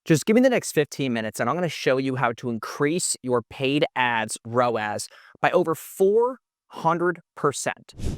Just give me the next 15 minutes and I'm going to show you how to increase your paid ads ROAS by over 400%.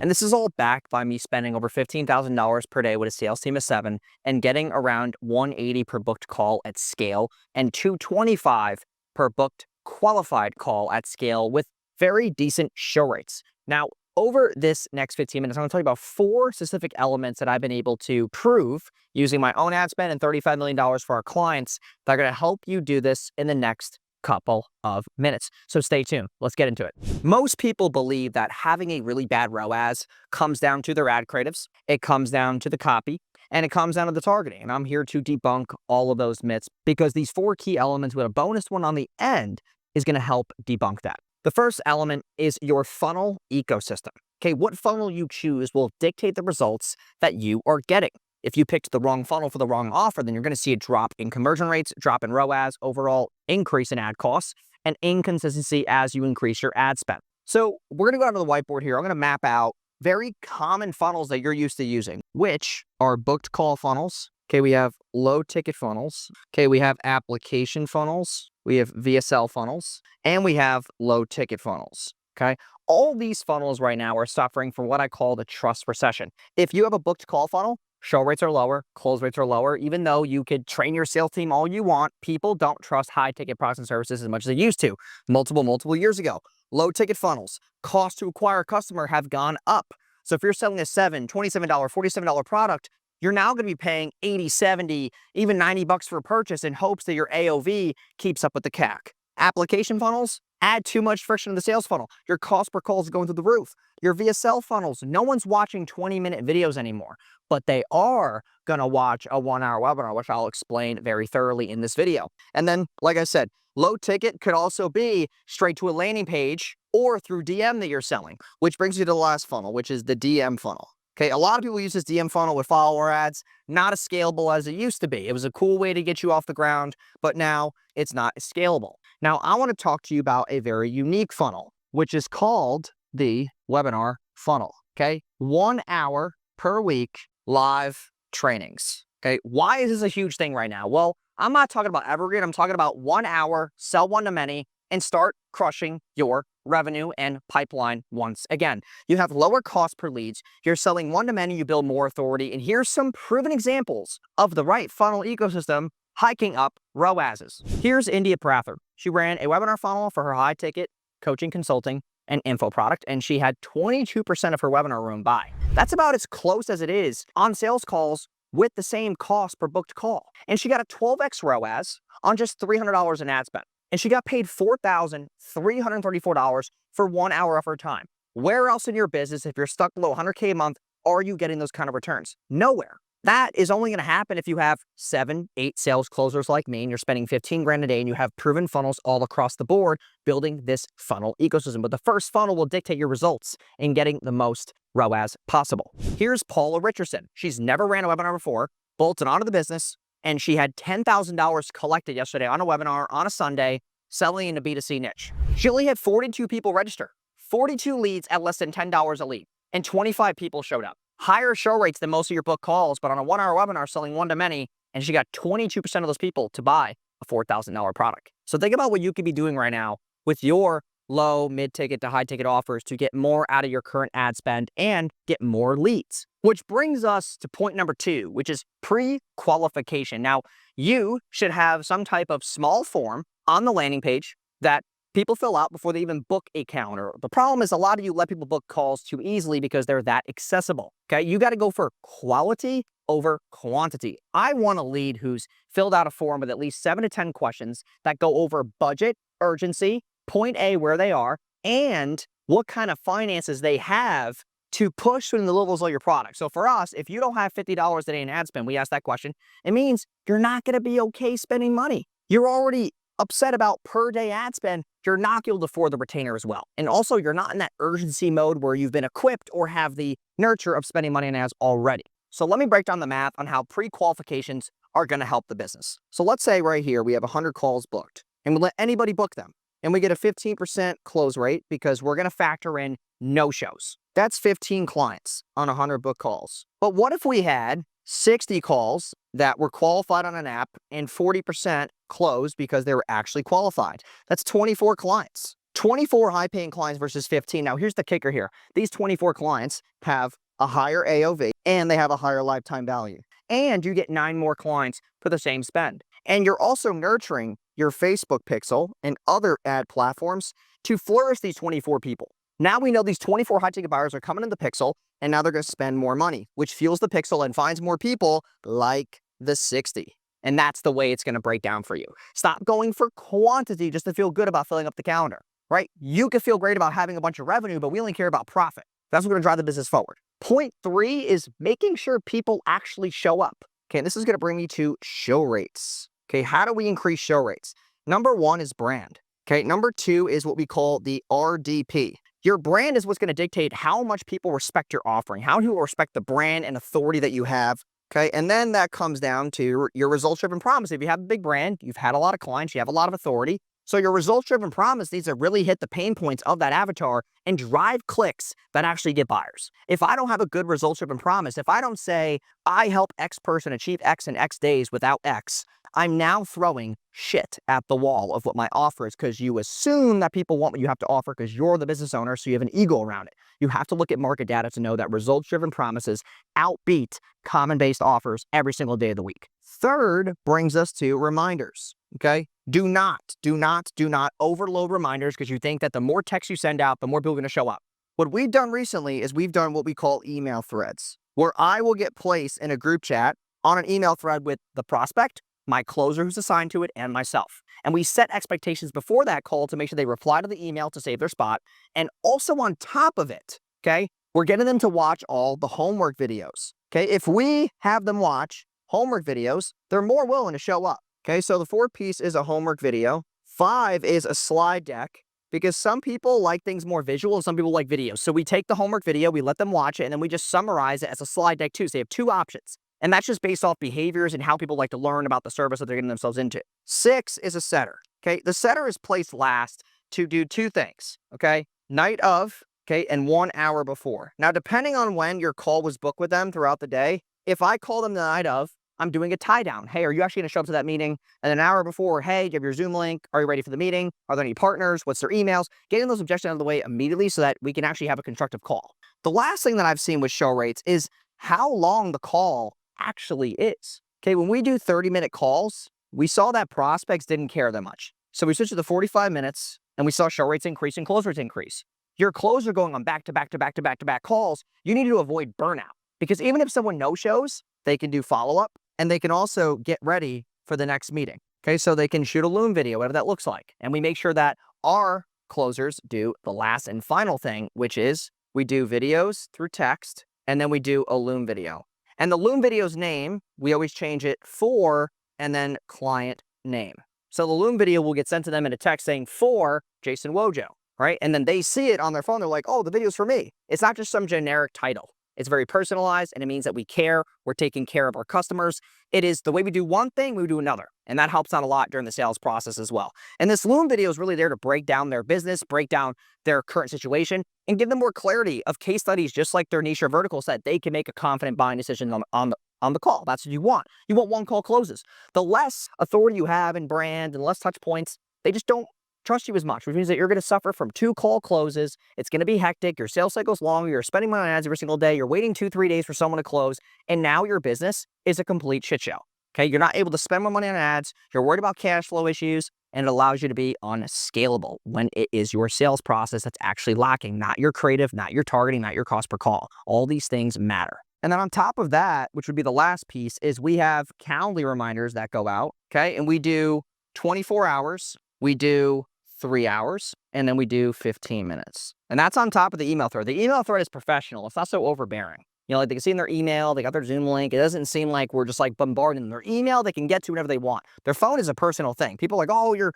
And this is all backed by me spending over $15,000 per day with a sales team of 7 and getting around 180 per booked call at scale and 225 per booked qualified call at scale with very decent show rates. Now, over this next 15 minutes, I'm going to tell you about 4 specific elements that I've been able to prove using my own ad spend and $35 million for our clients that are going to help you do this in the next couple of minutes. So stay tuned. Let's get into it. Most people believe that having a really bad ROAS comes down to their ad creatives, it comes down to the copy, and it comes down to the targeting. And I'm here to debunk all of those myths because these 4 key elements with a bonus one on the end is going to help debunk that. The first element is your funnel ecosystem. Okay, what funnel you choose will dictate the results that you are getting. If you picked the wrong funnel for the wrong offer, then you're going to see a drop in conversion rates, drop in ROAS, overall increase in ad costs, and inconsistency as you increase your ad spend. So we're going to go onto the whiteboard here. I'm going to map out very common funnels that you're used to using, which are booked call funnels. Okay, we have low ticket funnels. Okay, we have application funnels. We have VSL funnels, and we have low ticket funnels. Okay, all these funnels right now are suffering from what I call the trust recession. If you have a booked call funnel, show rates are lower, close rates are lower. Even though you could train your sales team all you want, people don't trust high ticket products and services as much as they used to multiple years ago. Low ticket funnels, cost to acquire a customer have gone up. So if you're selling a $27, $47 product, you're now going to be paying 80, 70, even 90 bucks for a purchase in hopes that your AOV keeps up with the CAC. Application funnels add too much friction to the sales funnel. Your cost per call is going through the roof. Your VSL funnels, no one's watching 20-minute videos anymore, but they are going to watch a 1-hour webinar, which I'll explain very thoroughly in this video. And then, like I said, low ticket could also be straight to a landing page or through DM that you're selling, which brings you to the last funnel, which is the DM funnel. Okay, a lot of people use this DM funnel with follower ads, not as scalable as it used to be. It was a cool way to get you off the ground, but now it's not scalable. Now, I want to talk to you about a very unique funnel, which is called the webinar funnel. Okay, 1 hour per week live trainings. Okay, why is this a huge thing right now? Well, I'm not talking about evergreen. I'm talking about 1 hour, sell one to many, and start crushing your revenue and pipeline once again. You have lower cost per leads. You're selling one to many, you build more authority. And here's some proven examples of the right funnel ecosystem hiking up ROASs. Here's India Prather. She ran a webinar funnel for her high ticket coaching, consulting, and info product, and she had 22% of her webinar room buy. That's about as close as it is on sales calls with the same cost per booked call. And she got a 12x ROAS on just $300 in ad spend. And she got paid $4,334 for 1 hour of her time. Where else in your business, if you're stuck below 100K a month, are you getting those kind of returns? Nowhere. That is only going to happen if you have 7, 8 sales closers like me and you're spending 15 grand a day and you have proven funnels all across the board building this funnel ecosystem. But the first funnel will dictate your results in getting the most ROAS possible. Here's Paula Richardson. She's never ran a webinar before, bolted onto the business, and she had $10,000 collected yesterday on a webinar on a Sunday selling in a B2C niche. She only had 42 people register, 42 leads at less than $10 a lead, and 25 people showed up. Higher show rates than most of your book calls, but on a 1 hour webinar selling one to many, and she got 22% of those people to buy a $4,000 product. So think about what you could be doing right now with your low, mid-ticket to high-ticket offers to get more out of your current ad spend and get more leads. Which brings us to point number 2, which is pre-qualification. Now, you should have some type of small form on the landing page that people fill out before they even book a calendar. The problem is a lot of you let people book calls too easily because they're that accessible. Okay, you got to go for quality over quantity. I want a lead who's filled out a form with at least 7 to 10 questions that go over budget, urgency, point A where they are, and what kind of finances they have to push in the levels of your product. So for us, if you don't have $50 a day in ad spend, we ask that question, it means you're not going to be okay spending money. You're already upset about per day ad spend. You're not going to afford the retainer as well. And also, you're not in that urgency mode where you've been equipped or have the nurture of spending money on ads already. So let me break down the math on how pre-qualifications are going to help the business. So let's say right here, we have 100 calls booked and we let anybody book them. And we get a 15% close rate because we're going to factor in no-shows. That's 15 clients on 100 book calls. But what if we had 60 calls that were qualified on an app, and 40% closed because they were actually qualified. That's 24 clients. 24 high-paying clients versus 15. Now, here's the kicker here. These 24 clients have a higher AOV, and they have a higher lifetime value. And you get 9 more clients for the same spend. And you're also nurturing your Facebook pixel and other ad platforms to flourish these 24 people. Now we know these 24 high-ticket buyers are coming in the pixel, and now they're going to spend more money, which fuels the pixel and finds more people like the 60. And that's the way it's going to break down for you. Stop going for quantity just to feel good about filling up the calendar, right? You can feel great about having a bunch of revenue, but we only care about profit. That's what's going to drive the business forward. Point 3 is making sure people actually show up. Okay, and this is going to bring me to show rates. Okay, how do we increase show rates? Number 1 is brand. Okay, number 2 is what we call the RDP. Your brand is what's going to dictate how much people respect your offering, how people respect the brand and authority that you have. Okay, and then that comes down to your results-driven promise. If you have a big brand, you've had a lot of clients, you have a lot of authority. So your results-driven promise needs to really hit the pain points of that avatar and drive clicks that actually get buyers. If I don't have a good results-driven promise, if I don't say, I help X person achieve X in X days without X, I'm now throwing shit at the wall of what my offer is because you assume that people want what you have to offer because you're the business owner, so you have an ego around it. You have to look at market data to know that results-driven promises outbeat common-based offers every single day of the week. Third brings us to reminders, okay? Do not overload reminders because you think that the more text you send out, the more people are going to show up. What we've done recently is we've done what we call email threads, where I will get placed in a group chat on an email thread with the prospect, my closer who's assigned to it, and myself. And we set expectations before that call to make sure they reply to the email to save their spot. And also on top of it, okay, we're getting them to watch all the homework videos. Okay, if we have them watch homework videos, they're more willing to show up. Okay, so the 4th piece is a homework video. 5 is a slide deck, because some people like things more visual and some people like videos. So we take the homework video, we let them watch it, and then we just summarize it as a slide deck too. So they have 2 options. And that's just based off behaviors and how people like to learn about the service that they're getting themselves into. 6 is a setter. Okay, the setter is placed last to do 2 things. Okay, night of, okay, and 1 hour before. Now, depending on when your call was booked with them throughout the day, if I call them the night of, I'm doing a tie down. Hey, are you actually going to show up to that meeting? And an hour before, hey, do you have your Zoom link? Are you ready for the meeting? Are there any partners? What's their emails? Getting those objections out of the way immediately so that we can actually have a constructive call. The last thing that I've seen with show rates is how long the call actually is. Okay, when we do 30-minute calls, we saw that prospects didn't care that much. So we switched to the 45 minutes and we saw show rates increase and close rates increase. Your closer going on back-to-back calls, you need to avoid burnout. Because even if someone no-shows, they can do follow-up and they can also get ready for the next meeting. Okay, so they can shoot a Loom video, whatever that looks like. And we make sure that our closers do the last and final thing, which is we do videos through text and then we do a Loom video. And the Loom video's name, we always change it for and then client name. So the Loom video will get sent to them in a text saying for Jason Wojo, right? And then they see it on their phone. They're like, oh, the video's for me. It's not just some generic title. It's very personalized, and it means that we care. We're taking care of our customers. It is the way we do one thing, we do another. And that helps out a lot during the sales process as well. And this Loom video is really there to break down their business, break down their current situation, and give them more clarity of case studies, just like their niche or vertical, so that they can make a confident buying decision on the call. That's what you want. You want 1 call closes. The less authority you have in brand and less touch points, they just don't trust you as much, which means that you're going to suffer from 2 call closes. It's going to be hectic. Your sales cycle's long. You're spending money on ads every single day. You're waiting 2-3 days for someone to close. And now your business is a complete shit show. Okay. You're not able to spend more money on ads. You're worried about cash flow issues, and it allows you to be unscalable when it is your sales process that's actually lacking, not your creative, not your targeting, not your cost per call. All these things matter. And then on top of that, which would be the last piece, is we have Calendly reminders that go out. Okay. And we do 24 hours. We do 3 hours, and then we do 15 minutes. And that's on top of the email thread. The email thread is professional. It's not so overbearing. You know, like they can see in their email, they got their Zoom link. It doesn't seem like we're just like bombarding them. Their email, they can get to whenever they want. Their phone is a personal thing. People are like, oh, you're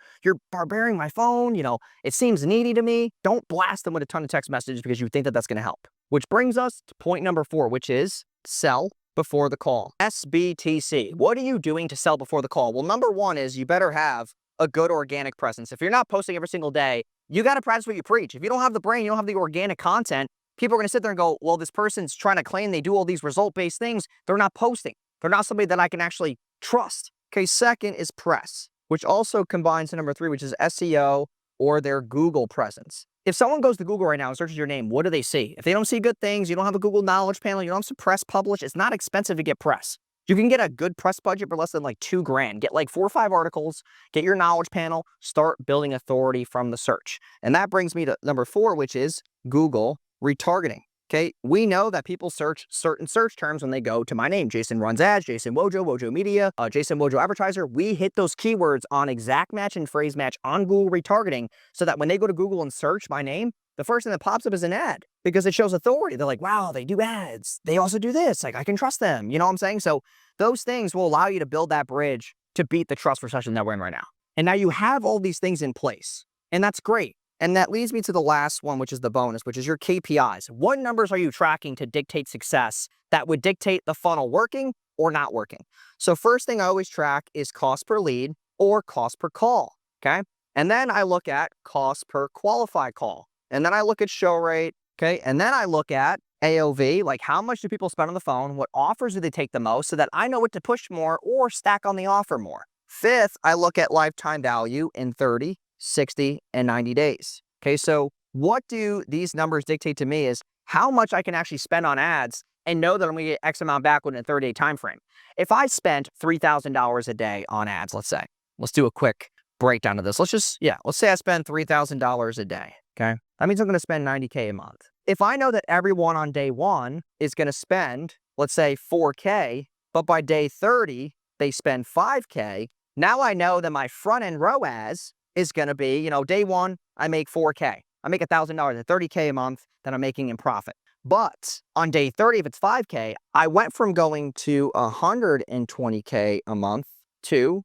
barbarian my phone. You know, it seems needy to me. Don't blast them with a ton of text messages because you think that that's going to help. Which brings us to point number 4, which is sell before the call. SBTC. What are you doing to sell before the call? Well, number 1 is you better have a good organic presence. If you're not posting every single day, you got to practice what you preach. If you don't have the brain, you don't have the organic content, People are going to sit there and go, well, this person's trying to claim they do all these result-based things. They're not posting. They're not somebody that I can actually trust. Okay, second is press, which also combines to number 3, which is SEO or their Google presence. If someone goes to Google right now and searches your name, what do they see? If they don't see good things, you don't have a Google knowledge panel, you don't have some press published, it's not expensive to get press. You can get a good press budget for less than like $2,000. Get like 4 or 5 articles, get your knowledge panel, start building authority from the search. And that brings me to number 4, which is Google retargeting. Okay, we know that people search certain search terms when they go to my name. Jason runs ads, Jason Wojo, Wojo Media, Jason Wojo advertiser. We hit those keywords on exact match and phrase match on Google retargeting so that when they go to Google and search my name, the first thing that pops up is an ad because it shows authority. They're like, wow, they do ads. They also do this. Like, I can trust them. You know what I'm saying? So those things will allow you to build that bridge to beat the trust recession that we're in right now. And now you have all these things in place, and that's great. And that leads me to the last one, which is the bonus, which is your KPIs. What numbers are you tracking to dictate success that would dictate the funnel working or not working? So first thing I always track is cost per lead or cost per call, okay? And then I look at cost per qualified call. And then I look at show rate, okay? And then I look at AOV, like how much do people spend on the phone? What offers do they take the most so that I know what to push more or stack on the offer more? Fifth, I look at lifetime value in 30, 60, and 90 days. Okay, so what do these numbers dictate to me is how much I can actually spend on ads and know that I'm going to get X amount back within a 30-day time frame. If I spent $3,000 a day on ads, let's say, let's do a quick breakdown of this. Let's say I spend $3,000 a day, okay? That means I'm going to spend $90K a month. If I know that everyone on day 1 is going to spend, let's say, $4K, but by day 30, they spend $5K, now I know that my front-end ROAS is going to be, day 1, I make $4K. I make $1,000 at $30K a month that I'm making in profit. But on day 30, if it's $5K, I went from going to $120K a month to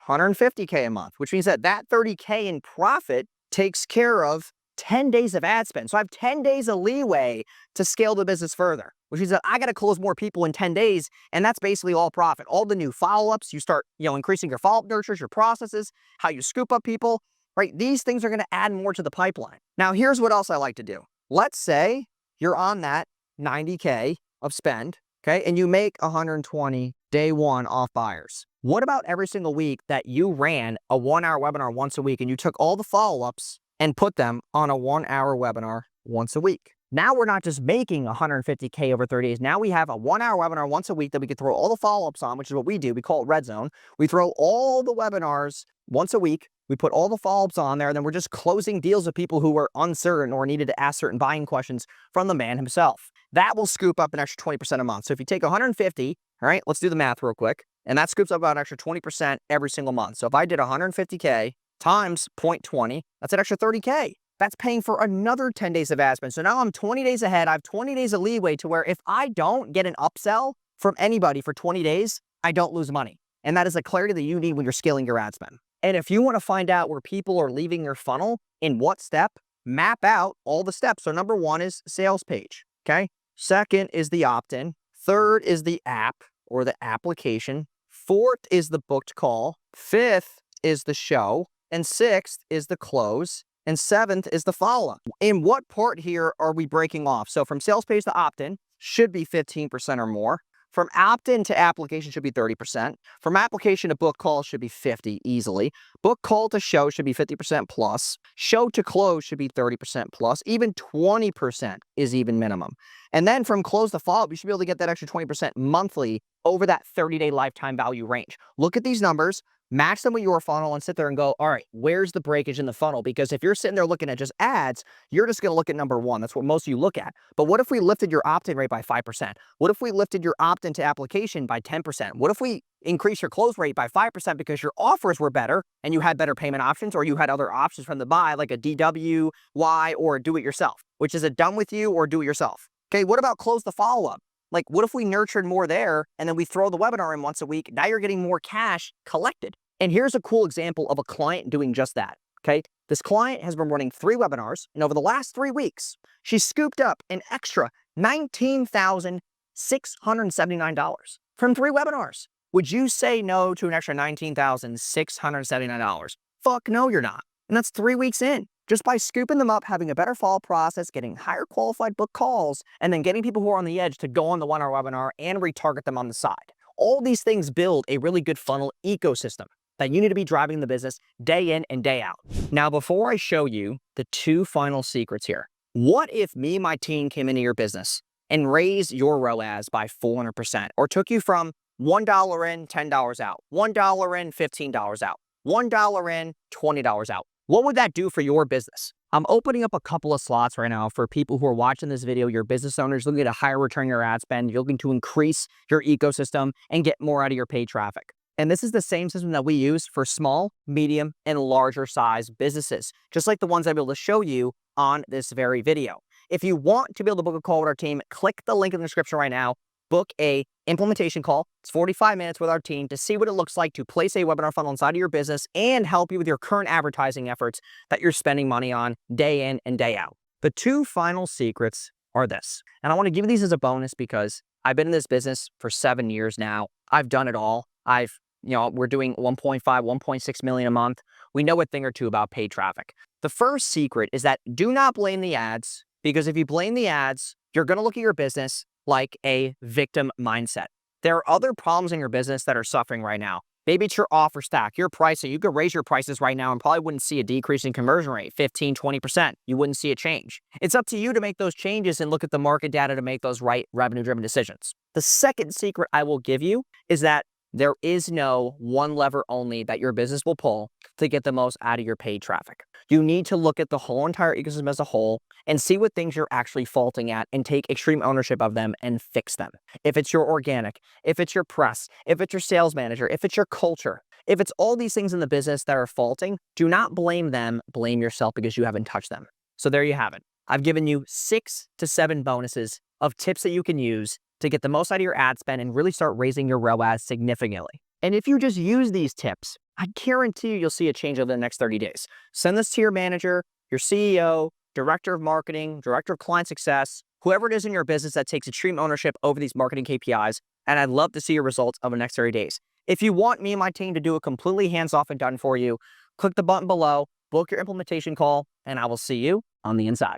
$150K a month, which means that $30K in profit takes care of 10 days of ad spend. So I have 10 days of leeway to scale the business further, which means that I got to close more people in 10 days. And that's basically all profit. All the new follow-ups, you start, increasing your follow-up nurtures, your processes, how you scoop up people, right? These things are going to add more to the pipeline. Now, here's what else I like to do. Let's say you're on that 90K of spend, okay? And you make 120 day 1 off buyers. What about every single week that you ran a 1-hour webinar once a week and you took all the follow-ups and put them on a 1-hour webinar once a week? Now we're not just making 150K over 30 days. Now we have a 1-hour webinar once a week that we can throw all the follow-ups on, which is what we do. We call it Red Zone. We throw all the webinars once a week. We put all the follow-ups on there, and then we're just closing deals with people who were uncertain or needed to ask certain buying questions from the man himself. That will scoop up an extra 20% a month. So if you take 150, all right, let's do the math real quick. And that scoops up about an extra 20% every single month. So if I did 150K times 0.20, that's an extra 30K. That's paying for another 10 days of ad spend. So now I'm 20 days ahead. I have 20 days of leeway to where if I don't get an upsell from anybody for 20 days, I don't lose money. And that is the clarity that you need when you're scaling your ad spend. And if you want to find out where people are leaving your funnel, in what step, map out all the steps. So number 1 is sales page, okay? Second is the opt-in. Third is the app or the application. Fourth is the booked call. Fifth is the show. And sixth is the close. And seventh is the follow-up. In what part here are we breaking off? So from sales page to opt-in should be 15% or more. From opt-in to application should be 30%. From application to book call should be 50 easily. Book call to show should be 50% plus. Show to close should be 30% plus. Even 20% is even minimum. And then from close to follow-up, you should be able to get that extra 20% monthly over that 30-day lifetime value range. Look at these numbers, match them with your funnel, and sit there and go, all right, where's the breakage in the funnel? Because if you're sitting there looking at just ads, you're just going to look at number 1. That's what most of you look at. But what if we lifted your opt-in rate by 5%? What if we lifted your opt-in to application by 10%? What if we increase your close rate by 5% because your offers were better and you had better payment options, or you had other options from the buy, like a DWY or a do-it-yourself, which is a done with you or do-it-yourself. Okay, what about close the follow-up? Like, what if we nurtured more there and then we throw the webinar in once a week? Now you're getting more cash collected. And here's a cool example of a client doing just that, okay? This client has been running 3 webinars, and over the last 3 weeks, she scooped up an extra $19,679 from 3 webinars. Would you say no to an extra $19,679? Fuck no, you're not. And that's 3 weeks in. just by scooping them up, having a better follow process, getting higher qualified book calls, and then getting people who are on the edge to go on the 1 hour webinar and retarget them on the side. All these things build a really good funnel ecosystem that you need to be driving the business day in and day out. Now, before I show you the 2 final secrets here, what if me and my team came into your business and raised your ROAS by 400%, or took you from $1 in, $10 out, $1 in, $15 out, $1 in, $20 out? What would that do for your business? I'm opening up a couple of slots right now for people who are watching this video, your business owners looking at a higher return on your ad spend, you're looking to increase your ecosystem and get more out of your paid traffic. And this is the same system that we use for small, medium, and larger size businesses, just like the ones I'm able to show you on this very video. If you want to be able to book a call with our team, click the link in the description right now. Book a implementation call. It's 45 minutes with our team to see what it looks like to place a webinar funnel inside of your business and help you with your current advertising efforts that you're spending money on day in and day out. The 2 final secrets are this, and I want to give you these as a bonus because I've been in this business for 7 years now. I've done it all. We're doing 1.5, 1.6 million a month. We know a thing or two about paid traffic. The first secret is that do not blame the ads, because if you blame the ads, you're going to look at your business like a victim mindset. There are other problems in your business that are suffering right now. Maybe it's your offer stack, your pricing. You could raise your prices right now and probably wouldn't see a decrease in conversion rate, 15, 20%. You wouldn't see a change. It's up to you to make those changes and look at the market data to make those right revenue-driven decisions. The second secret I will give you is that there is no one lever only that your business will pull to get the most out of your paid traffic. You need to look at the whole entire ecosystem as a whole and see what things you're actually faulting at and take extreme ownership of them and fix them. If it's your organic, if it's your press, if it's your sales manager, if it's your culture, if it's all these things in the business that are faulting, do not blame them, blame yourself because you haven't touched them. So there you have it. I've given you 6 to 7 bonuses of tips that you can use to get the most out of your ad spend and really start raising your ROAS significantly. And if you just use these tips, I guarantee you'll see a change over the next 30 days. Send this to your manager, your CEO, director of marketing, director of client success, whoever it is in your business that takes extreme ownership over these marketing KPIs, and I'd love to see your results over the next 30 days. If you want me and my team to do it completely hands-off and done for you, click the button below, book your implementation call, and I will see you on the inside.